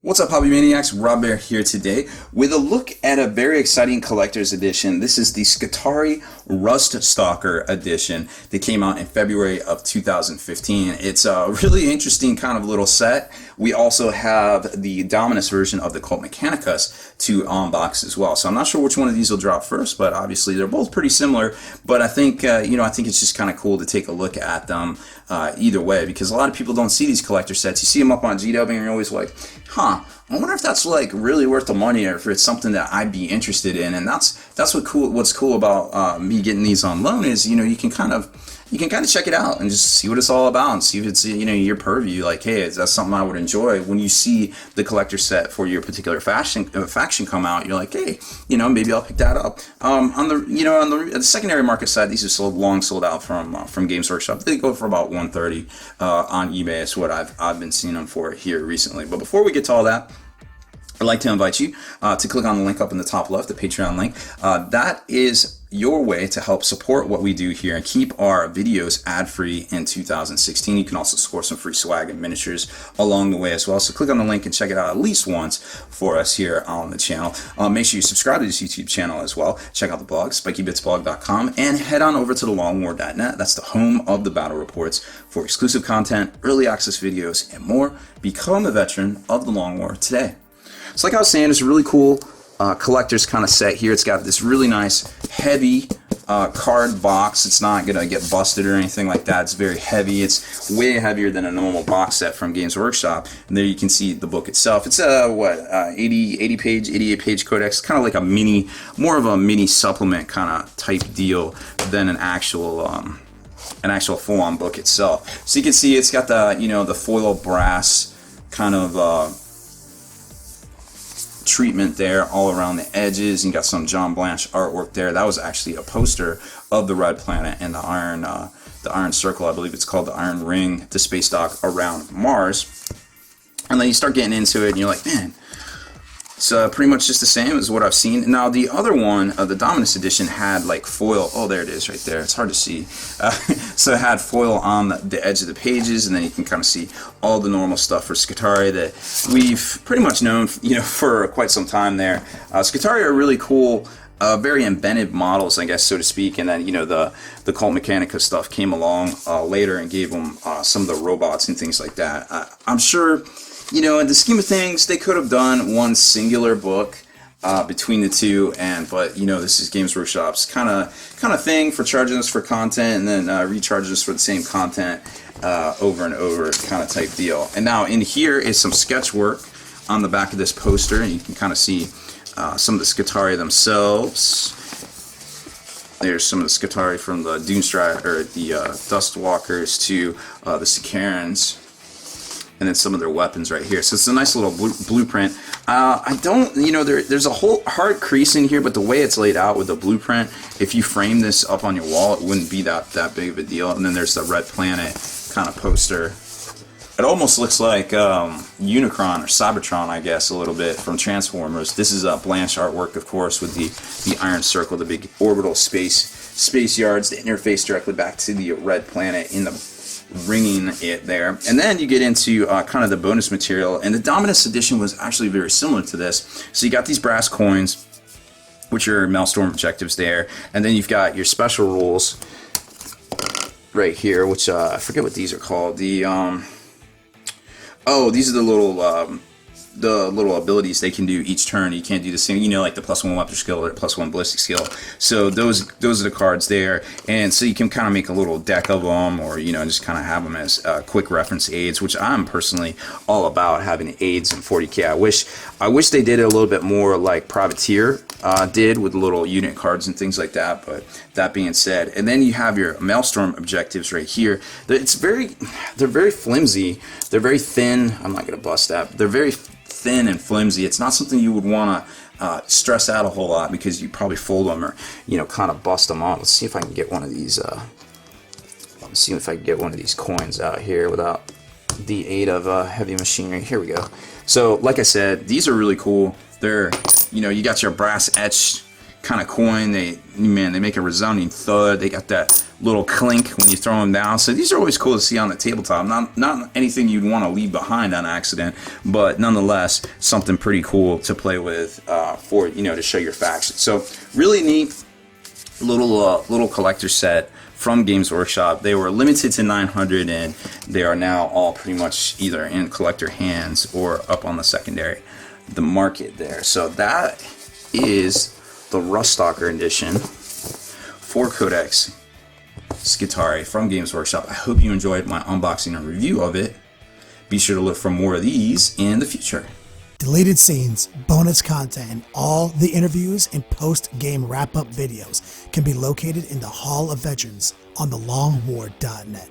What's up, Hobby Maniacs? Rob Bear here today with a look at a very exciting collector's edition. This is the Skitarii Rust Stalker edition that came out in February of 2015. It's a really interesting kind of little set. We also have the Dominus version of the Cult Mechanicus to unbox as well. So I'm not sure which one of these will drop first, but obviously they're both pretty similar. But I think I think it's just kind of cool to take a look at them either way, because a lot of people don't see these collector sets. You see them up on GW and you're always like, huh, I wonder if that's like really worth the money, or if it's something that I'd be interested in. And that's what's cool about me getting these on loan is, you can kind of check it out and just see what it's all about and see if it's your purview. Like, hey, is that something I would enjoy? When you see the collector set for your particular faction come out, you're like, hey, maybe I'll pick that up. On the secondary market side, these are long sold out from Games Workshop. They go for about $130 on eBay. Is what I've been seeing them for here recently. But before we get to all that, I'd like to invite you to click on the link up in the top left, the Patreon link. That is your way to help support what we do here and keep our videos ad-free in 2016. You can also score some free swag and miniatures along the way as well. So click on the link and check it out at least once for us here on the channel. Make sure you subscribe to this YouTube channel as well. Check out the blog, spikybitsblog.com, and head on over to thelongwar.net. That's the home of the battle reports for exclusive content, early access videos, and more. Become a veteran of the Long War today. So like I was saying, it's a really cool collector's kind of set here. It's got this really nice heavy card box. It's not gonna get busted or anything like that. It's very heavy. It's way heavier than a normal box set from Games Workshop. And there you can see the book itself. It's a 88 page codex, kind of like more of a mini supplement kind of type deal than an actual full-on book itself. So you can see it's got the the foil brass kind of treatment there all around the edges. You got some John Blanche artwork there. That was actually a poster of the Red Planet and the Iron Circle. I believe it's called the Iron Ring, the space dock around Mars. And then you start getting into it and you're like, man, it's pretty much just the same as what I've seen. Now the other one, the Dominus edition, had like foil. Oh, there it is right there. It's hard to see. So it had foil on the edge of the pages, and then you can kind of see all the normal stuff for Skitarii that we've pretty much known for quite some time there. Skitarii are really cool, very inventive models, I guess, so to speak. And then the Cult Mechanicus stuff came along later and gave them some of the robots and things like that. I'm sure in the scheme of things, they could have done one singular book between the two, but this is Games Workshop's kind of thing for charging us for content and then recharging us for the same content over and over kind of type deal. And now in here is some sketch work on the back of this poster, and you can kind of see some of the Skitarii themselves. There's some of the Skitarii from the Doomstrike or the Dustwalkers to the Sicarans. And then some of their weapons right here. So it's a nice little blueprint. There's a whole hard crease in here, but the way it's laid out with the blueprint, if you frame this up on your wall, it wouldn't be that big of a deal. And then there's the Red Planet kind of poster. It almost looks like Unicron or Cybertron, I guess, a little bit from Transformers. This is Blanche artwork, of course, with the Iron Circle, the big orbital space yards, the interface directly back to the Red Planet in the ringing it there. And then you get into kind of the bonus material, and the Dominus edition was actually very similar to this. So you got these brass coins, which are Maelstrom objectives there, and then you've got your special rules right here, which I forget what these are called. These are the little abilities they can do each turn. You can't do the same, like the +1 weapon skill or +1 ballistic skill. So those are the cards there, and so you can kind of make a little deck of them, or just kind of have them as quick reference aids, which I'm personally all about having aids in 40k. I wish they did it a little bit more like Privateer did with little unit cards and things like that. But that being said, and then you have your Maelstrom objectives right here. They're very flimsy. They're very thin. I'm not gonna bust that. They're very thin and flimsy. It's not something you would want to stress out a whole lot, because you probably fold them or kind of bust them off. Let's see if I can get one of these. Let's see if I can get one of these coins out here without the aid of heavy machinery. Here we go. So, like I said, these are really cool. They're you got your brass etched kind of coin. They make a resounding thud. They got that little clink when you throw them down. So these are always cool to see on the tabletop. Not anything you'd want to leave behind on accident, but nonetheless something pretty cool to play with for, you know, to show your faction. So really neat little collector set from Games Workshop. They were limited to 900, and they are now all pretty much either in collector hands or up on the market there. So that is the Ruststalker edition for Codex Skitarii from Games Workshop. I hope you enjoyed my unboxing and review of it. Be sure to look for more of these in the future. Deleted scenes, bonus content, and all the interviews and post-game wrap-up videos can be located in the Hall of Veterans on thelongwar.net.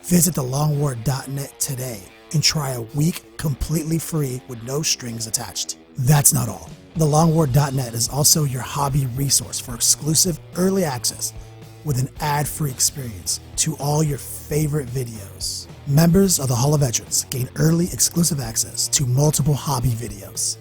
Visit thelongwar.net today and try a week completely free with no strings attached. That's not all. Thelongwar.net is also your hobby resource for exclusive early access with an ad-free experience to all your favorite videos. Members of the Hall of Veterans gain early exclusive access to multiple hobby videos.